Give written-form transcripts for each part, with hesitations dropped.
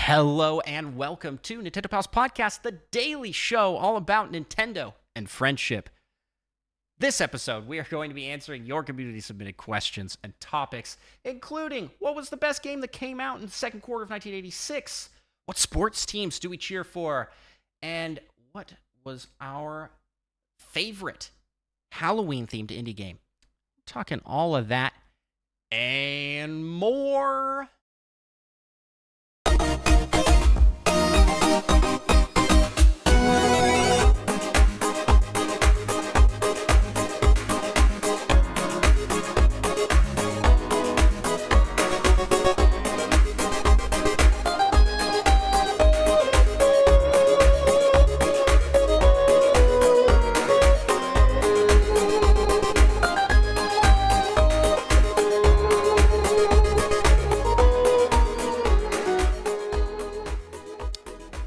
Hello and welcome to Nintendo Pals Podcast, the daily show all about Nintendo and friendship. This episode, we are going to be answering your community-submitted questions and topics, including what was the best game that came out in the second quarter of 1986, what sports teams do we cheer for, and what was our favorite Halloween-themed indie game. Talking all of that and more.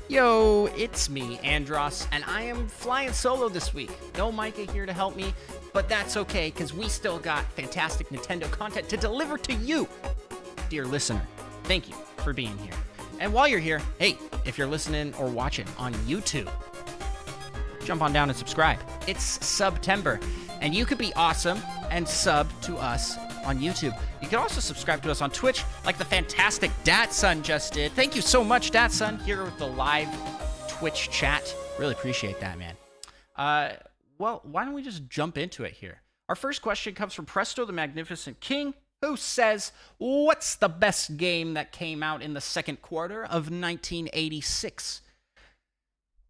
Yo, it's me, Andros, and I am flying solo this week. No Micah here to help me, but that's okay, because we still got fantastic Nintendo content to deliver to you, dear listener. Thank you for being here. And while you're here, hey, if you're listening or watching on YouTube, jump on down and subscribe. It's September, and you could be awesome and sub to us on YouTube. You can also subscribe to us on Twitch, like the fantastic Datsun just did. Thank you so much, Datsun, here with the live Twitch chat. Really appreciate that, man. Well, why don't we just jump into it here? Our first question comes from Presto the Magnificent King, who says, what's the best game that came out in the second quarter of 1986?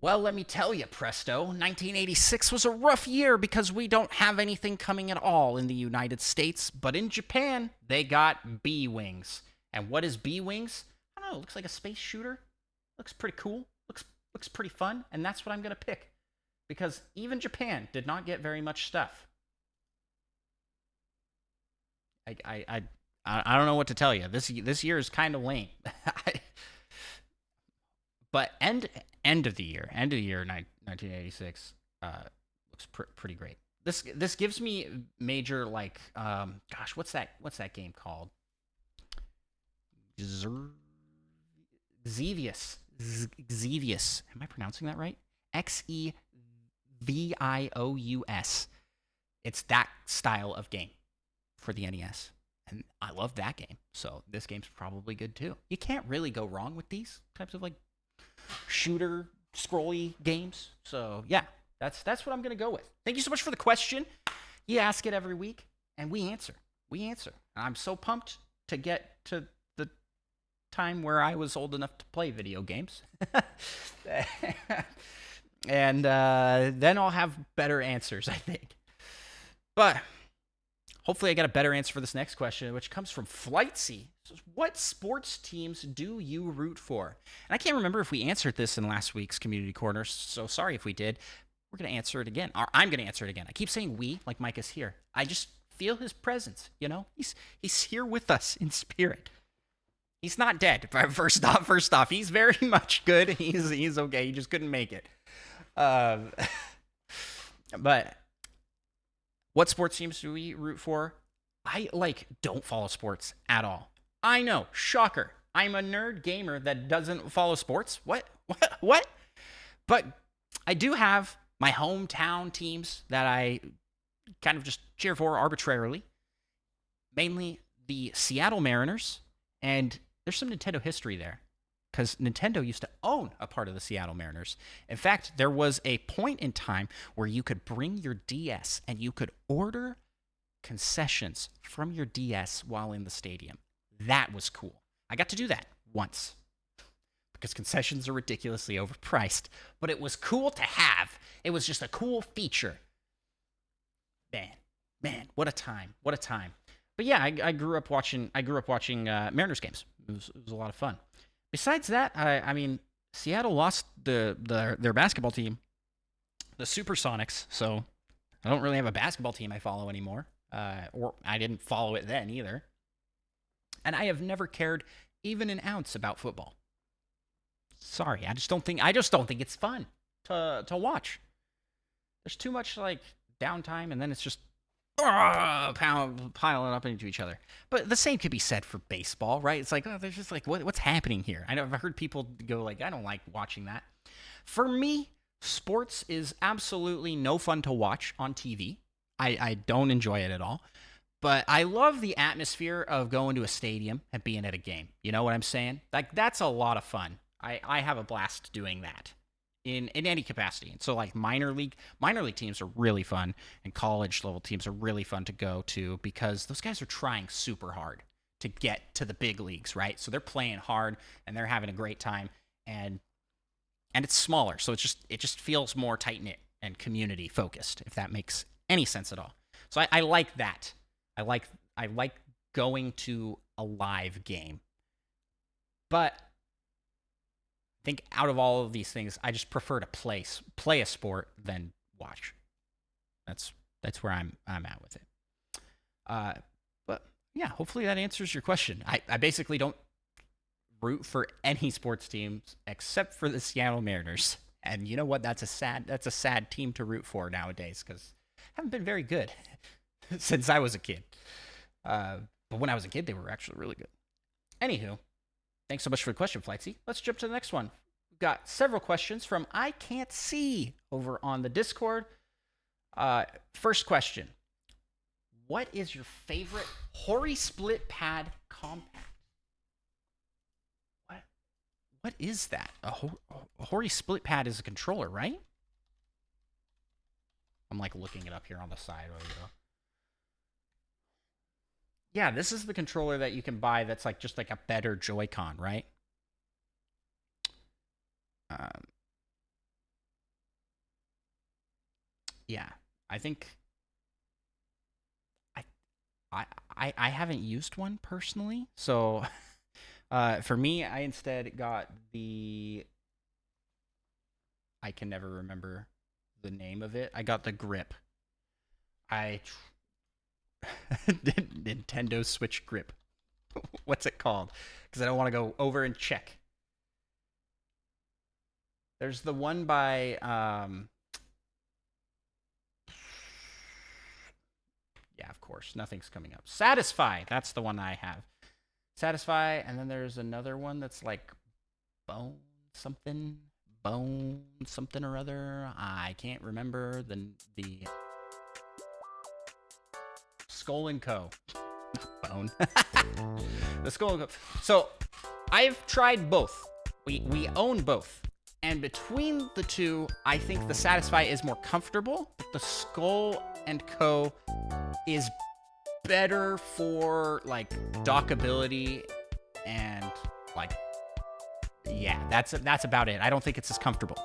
Well, let me tell you, Presto, 1986 was a rough year because we don't have anything coming at all in the United States, but in Japan, they got B-Wings. And what is B-Wings? I don't know, it looks like a space shooter. Looks pretty cool. Looks pretty fun, and that's what I'm going to pick. Because even Japan did not get very much stuff. I don't know what to tell you. This year is kind of lame. But end of the year 1986 looks pretty great. This gives me major what's that game called? Xevious. Am I pronouncing that right? Xevious. It's that style of game for the NES. And I love that game. So this game's probably good too. You can't really go wrong with these types of shooter scrolly games. So yeah, that's what I'm gonna go with. Thank you so much for the question. You ask it every week and we answer. And I'm so pumped to get to the time where I was old enough to play video games. And then I'll have better answers, I think. But hopefully I got a better answer for this next question, which comes from Flightsy. What sports teams do you root for? And I can't remember if we answered this in last week's Community Corner, so sorry if we did. We're going to answer it again. Or I'm going to answer it again. I keep saying we, like Mike is here. I just feel his presence, you know? He's here with us in spirit. He's not dead. First off, he's very much good. He's okay. He just couldn't make it. But what sports teams do we root for? I don't follow sports at all. I know, shocker. I'm a nerd gamer that doesn't follow sports. What? But I do have my hometown teams that I kind of just cheer for arbitrarily. Mainly the Seattle Mariners, and there's some Nintendo history there because Nintendo used to own a part of the Seattle Mariners. In fact, there was a point in time where you could bring your DS and you could order concessions from your DS while in the stadium. That was cool. I got to do that once because concessions are ridiculously overpriced, but it was cool to have. It was just a cool feature. Man, what a time. But yeah, I grew up watching Mariners games. It was a lot of fun. Besides that, I mean, Seattle lost their basketball team, the Supersonics, so I don't really have a basketball team I follow anymore. Or I didn't follow it then either. And I have never cared even an ounce about football. Sorry, I just don't think it's fun to watch. There's too much downtime, and then it's just piling up into each other. But the same could be said for baseball, right? It's like, oh, there's just like, what's happening here? I've heard people go like, I don't like watching that. For me, sports is absolutely no fun to watch on TV. I don't enjoy it at all. But I love the atmosphere of going to a stadium and being at a game. You know what I'm saying? Like, that's a lot of fun. I have a blast doing that in any capacity. And so like minor league teams are really fun, and college level teams are really fun to go to because those guys are trying super hard to get to the big leagues, right? So they're playing hard and they're having a great time, and it's smaller, so it just feels more tight knit and community focused, if that makes any sense at all. So I like that. I like going to a live game. But I think out of all of these things, I just prefer to play a sport than watch. That's where I'm at with it. But yeah, hopefully that answers your question. I basically don't root for any sports teams except for the Seattle Mariners. And you know what? That's a sad team to root for nowadays because haven't been very good since I was a kid. But when I was a kid, they were actually really good. Anywho, thanks so much for the question, Flightsy. Let's jump to the next one. We've got several questions from I Can't See over on the Discord. First question. What is your favorite Hori split pad compact? What is that? A Hori split pad is a controller, right? I'm like looking it up here on the side. Where we go. Yeah, this is the controller that you can buy that's like just like a better Joy-Con, right? Yeah, I think I haven't used one personally, so for me, I instead got I can never remember the name of it. I got the Grip. Nintendo Switch Grip. What's it called? Because I don't want to go over and check. There's the one by yeah, of course, nothing's coming up. Satisfy. That's the one I have. Satisfy, and then there's another one that's like bone something or other. I can't remember the Skull and Co. Not Bone. The Skull and Co. So I've tried both. We own both. And between the two, I think the Satisfy is more comfortable, but the Skull and Co. is better for like dockability and like, yeah, that's about it. I don't think it's as comfortable.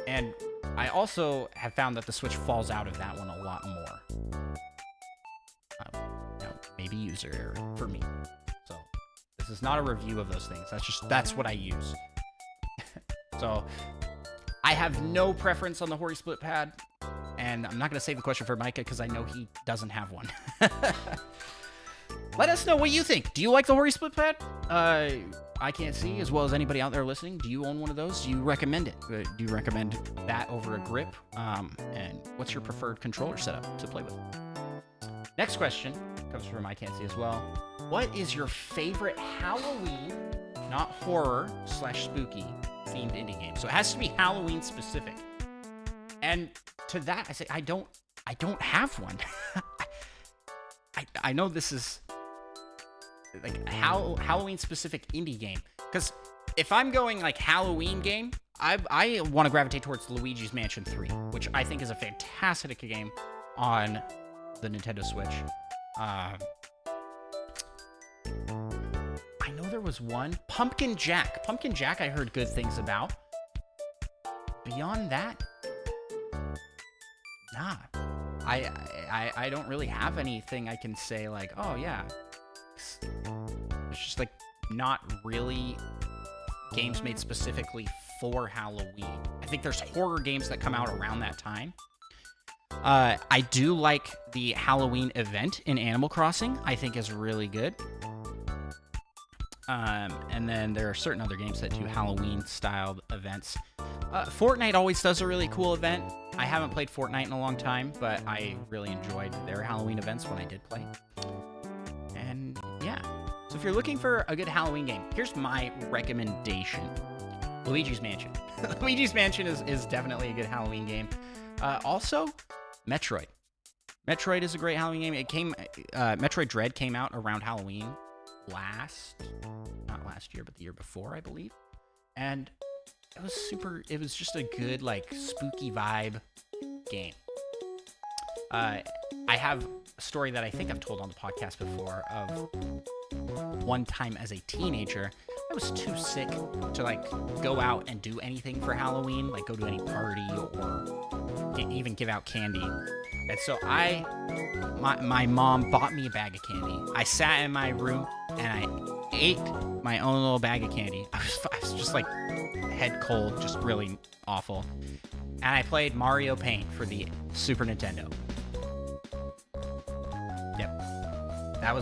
And I also have found that the Switch falls out of that one a lot more. Maybe user error for me. So this is not a review of those things. That's what I use. So I have no preference on the Hori split pad, and I'm not going to save the question for Micah because I know he doesn't have one. Let us know what you think. Do you like the Hori split pad? I Can't See, as well as anybody out there listening. Do you own one of those? Do you recommend it? Do you recommend that over a Grip? And what's your preferred controller setup to play with? Next question comes from I Can't See as well. What is your favorite Halloween, not horror / spooky, themed indie game? So it has to be Halloween specific. And to that, I say I don't have one. I know this is like a Halloween specific indie game, because if I'm going like Halloween game, I want to gravitate towards Luigi's Mansion 3, which I think is a fantastic game on the Nintendo Switch. I know there was one, Pumpkin Jack. Pumpkin Jack I heard good things about. Beyond that, nah. I don't really have anything I can say like, oh yeah. It's just like not really games made specifically for Halloween. I think there's horror games that come out around that time. I do like the Halloween event in Animal Crossing. I think is really good. And then there are certain other games that do Halloween-styled events. Fortnite always does a really cool event. I haven't played Fortnite in a long time, but I really enjoyed their Halloween events when I did play. And yeah, so if you're looking for a good Halloween game, here's my recommendation. Luigi's Mansion. Luigi's Mansion is definitely a good Halloween game. Also, Metroid. Metroid is a great Halloween game. Metroid Dread came out around Halloween not last year, but the year before, I believe. And it was just a good, like, spooky vibe game. I have a story that I think I've told on the podcast before of one time as a teenager, I was too sick to, like, go out and do anything for Halloween, like go to any party or even give out candy. And so my mom bought me a bag of candy. I sat in my room and I ate my own little bag of candy. I was just like head cold, just really awful. And I played Mario Paint for the Super Nintendo. Yep. That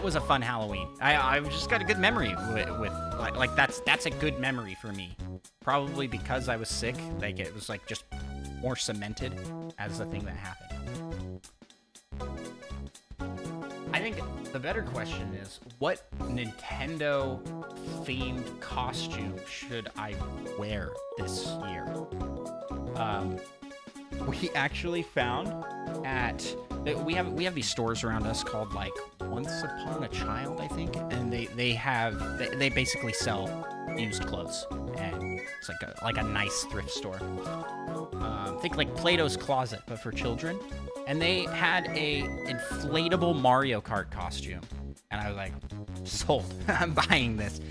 was a fun Halloween. I just got a good memory with like that's a good memory for me. Probably because I was sick, like it was like just more cemented as the thing that happened. I think the better question is, what Nintendo themed costume should I wear this year? We actually found we have these stores around us called like Once Upon a Child, I think, and they basically sell used clothes, and it's like a nice thrift store. Think like Plato's Closet, but for children. And they had a inflatable Mario Kart costume, and I was like, sold. I'm buying this.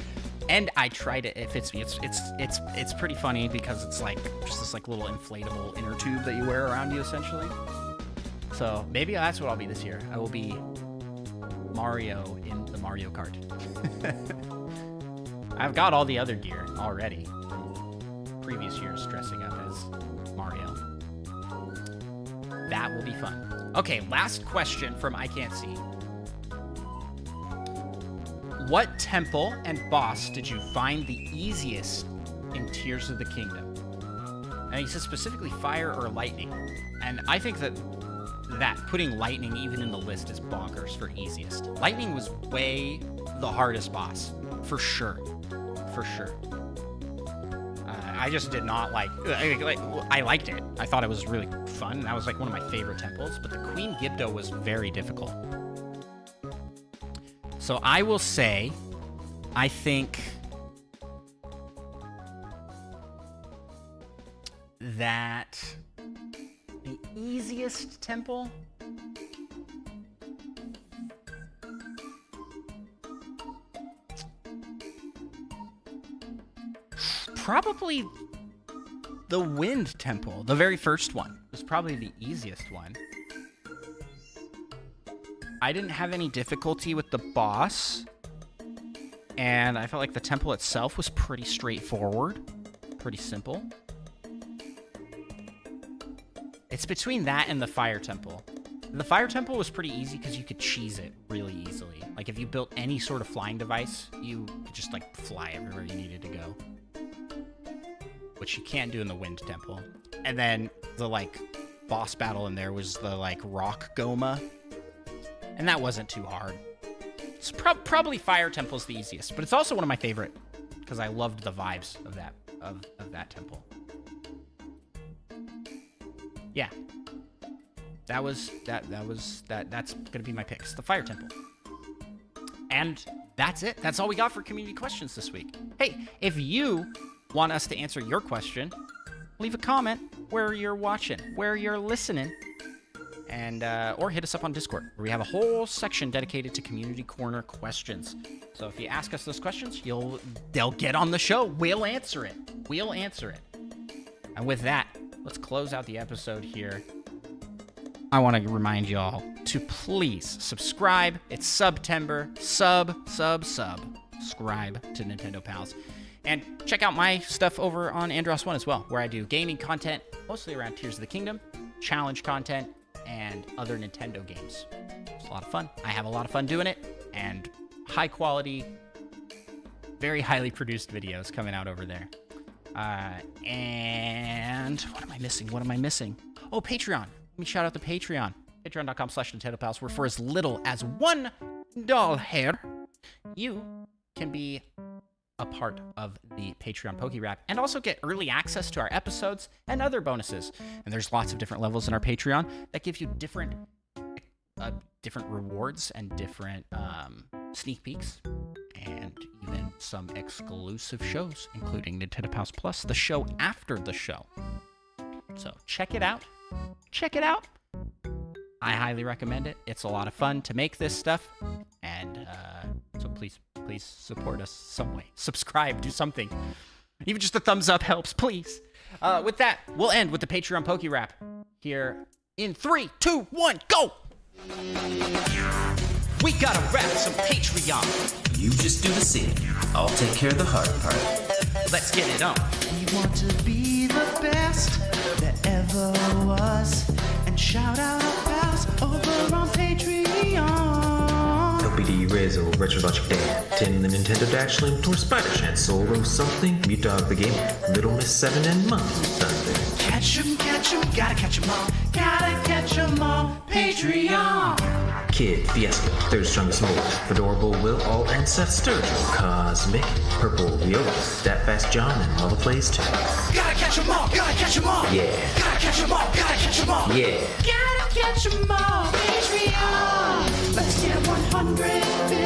And I tried it. It fits me. It's pretty funny because it's like just this like little inflatable inner tube that you wear around you essentially. So maybe that's what I'll be this year. I will be Mario in the Mario Kart. I've got all the other gear already. Previous years dressing up as Mario. That will be fun. Okay, last question from I Can't See. What temple and boss did you find the easiest in Tears of the Kingdom? And he says specifically fire or lightning. And I think that putting lightning even in the list is bonkers for easiest. Lightning was way the hardest boss, for sure. For sure. I just did not I liked it. I thought it was really fun. That was like one of my favorite temples, but the Queen Gibdo was very difficult. So I will say, I think that the easiest temple probably the Wind Temple, the very first one, was probably the easiest one. I didn't have any difficulty with the boss, and I felt like the temple itself was pretty straightforward, pretty simple. It's between that and the Fire Temple. The Fire Temple was pretty easy because you could cheese it really easily. Like, if you built any sort of flying device, you could just, like, fly everywhere you needed to go. Which you can't do in the Wind Temple. And then the, like, boss battle in there was the, like, Rock Goma. And that wasn't too hard. It's probably Fire Temple's the easiest, but it's also one of my favorite because I loved the vibes of that temple. Yeah. That's gonna be my picks. The Fire Temple. And that's it. That's all we got for community questions this week. Hey, if you want us to answer your question, leave a comment where you're watching, where you're listening, and or hit us up on Discord, where we have a whole section dedicated to Community Corner questions. So if you ask us those questions, they'll get on the show. We'll answer it. And with that, let's close out the episode here. I want to remind y'all to please subscribe. It's September. Subscribe to Nintendo Pals. And check out my stuff over on Andros 1 as well, where I do gaming content, mostly around Tears of the Kingdom, challenge content, and other Nintendo games. It's a lot of fun. I have a lot of fun doing it, and high quality Very highly produced videos coming out over there. And what am I missing? Oh, Patreon. Let me shout out the Patreon. Patreon.com/NintendoPals, where for as little as $1 here, you can be a part of the Patreon Poke Rap and also get early access to our episodes and other bonuses. And there's lots of different levels in our Patreon that give you different rewards and different sneak peeks, and even some exclusive shows, including Nintendo Pals Plus, the show after the show. So check it out. I highly recommend it. It's a lot of fun to make this stuff, and so please support us some way. Subscribe, do something. Even just a thumbs up helps, please. With that, we'll end with the Patreon Poke Rap here in 3, 2, 1, go! We gotta rap some Patreon. You just do the singing. I'll take care of the hard part. Let's get it on. We want to be the best that ever was. And shout out our pals over on Patreon. LPD, Rizzo, Retro Logic Dan, Tim the Nintendo Dash, Slim, Tor, Spider Chan, Solo something, Mute Dog the Gamer, Little Miss 7, and Monkey Thunder. Catch 'em, gotta catch 'em all. Gotta catch 'em all. Patreon. Kid, Fiasco, Third Strongest Mole, Fedorable Will, All, and Seth Sturgill, Cosmic, Purple, Violas, That Fast John, and Mother Plays too. Gotta catch 'em all. Yeah. Gotta catch 'em all. Yeah. Gotta catch 'em all. Patreon. Let's get 150.